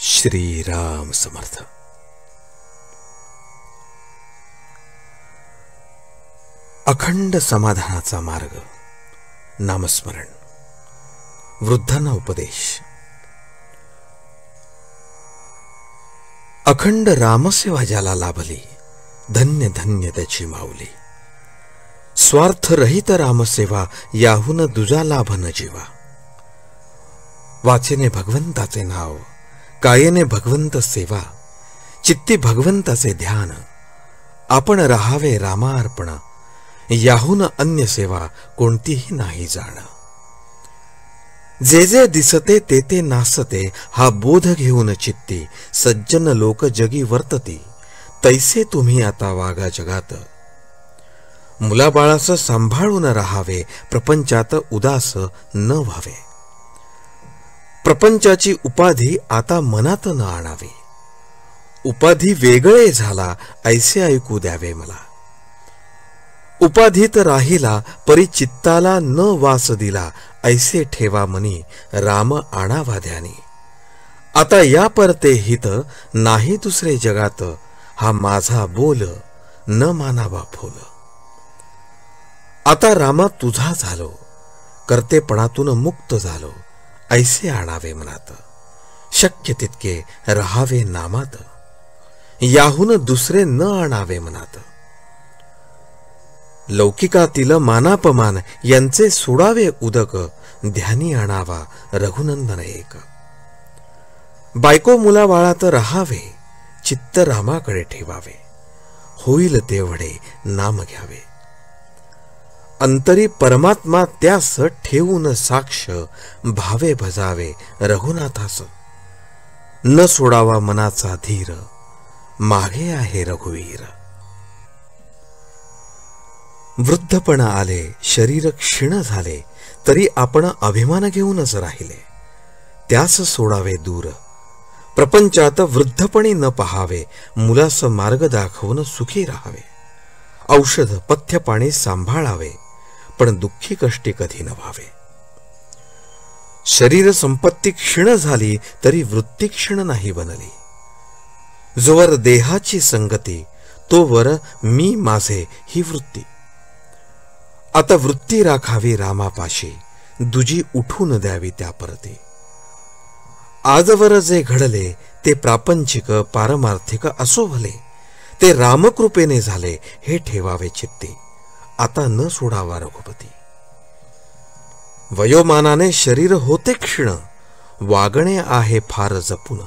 श्री राम समर्थ। अखंड समाधानाचा मार्ग, नामस्मरण, वृद्धांना उपदेश। अखंड रामसेवा ज्याला लाभली, धन्य धन्य त्याची माऊली। स्वार्थरहित रामसेवा, याहून दुजा लाभ न जीवा। वाचेने भगवंताचे नाव, कायेने भगवंत सेवा, चित्ती भगवंताचे ध्यान। आपण राहावे रामार्पण, याहून अन्य सेवा कोणतीही नाही जाण। जे जे दिसते ते ते नासते, हा बोध घेऊन चित्ती सज्जन लोक जगी वर्तती। तैसे तुम्ही आता वागा जगात, मुलाबाळास सांभाळून राहावे, प्रपंचात उदास न व्हावे। प्रपंचाची उपाधी आता मनात न आणावी, उपाधी वेगळे झाला ऐसे ऐकू द्यावे मला। उपाधीत राहिला परी चित्ताला न वास दिला, ऐसे ठेवा मनी राम आणावा ध्यानी। आता या परते हित नाही दुसरे जगात, हा माझा बोल न मानावा फोल। आता रामा तुझा झालो, कर्तेपणातून मुक्त झालो, ऐसे आणावे मनात। शक्य तितके राहावे नामात, याहून दुसरे न आणावे मनात। लौकिकातील मानापमान यांचे सोडावे उदक, ध्यानी आणावा रघुनंदन एक। बायको मुलाबाळात राहावे, चित्त रामाकडे ठेवावे, होईल तेवढे नाम घ्यावे। अंतरी परमात्मा त्यास ठेवून साक्ष, भावे भजावे रघुनाथास। न सोडावा मनाचा धीर, मागे आहे रघुवीर। वृद्धपण आले, शरीर क्षीण झाले, तरी आपण अभिमान घेऊनच राहिले, त्यास सोडावे दूर। प्रपंचात वृद्धपणी न पहावे, मुलास मार्ग दाखवून सुखी राहावे। औषध पथ्य पाणी सांभाळावे, पण दुःखी कष्टी कधी न व्हावे। शरीर संपत्ती क्षीण झाली, तरी वृत्ती क्षीण नाही बनली। जोवर देहाची संगती, तोवर मी माझे ही वृत्ती। आता वृत्ती राखावी रामापाशी, दुजी उठून द्यावी त्या परती। आजवर जे घडले ते प्रापंचिक पारमार्थिक असो भले, ते रामकृपेने झाले हे ठेवावे चित्ती। आता न सोडावा रघुपती। वयोमानाने शरीर होते क्षीण, वागणे आहे फार जपून।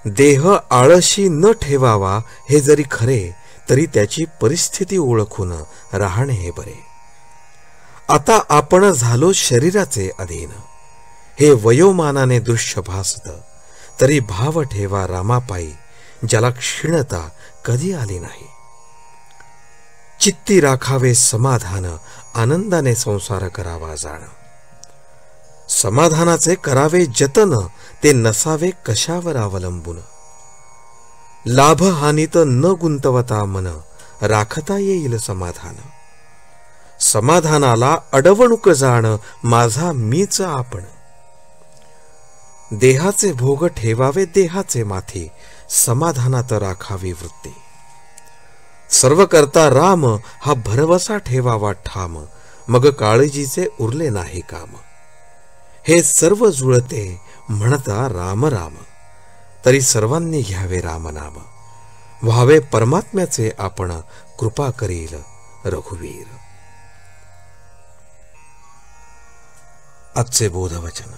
देह आळशी न ठेवावा हे जरी खरे, तरी त्याची परिस्थिती ओळखून राहणे हे बरे। आता आपण झालो शरीराचे अधीन, हे वयोमानाने दृश्य भासत, तरी भाव ठेवा रामापायी, ज्याला क्षीणता कधी आली नाही। चित्ती राखावे समाधान, आनंदाने संसार करावा जाण। समाधानाचे करावे जतन, ते नसावे कशावर अवलंबून। लाभ हानीत न गुंतवता मन, राखता येईल समाधान। समाधानाला अडवणूक जाण, माझा मीच आपण। देहाचे भोग ठेवावे देहाचे माथी, समाधानात राखावी वृत्ती। सर्व करता राम, हा भरवसा ठेवावा ठाम, मग काळजीचे उरले नाही काम। हे सर्व जुळते म्हणता राम राम, तरी सर्वांनी घ्यावे रामनाम। व्हावे परमात्म्याचे आपण, कृपा करील रघुवीर। आजचे बोधवचन।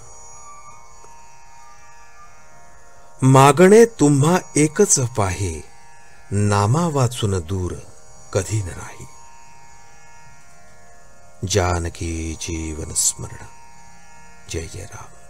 मागणे तुम्हा एकच पाही, नामा वाचून दूर कधी न राही। जानकी जीवन स्मरण। जय जय राम।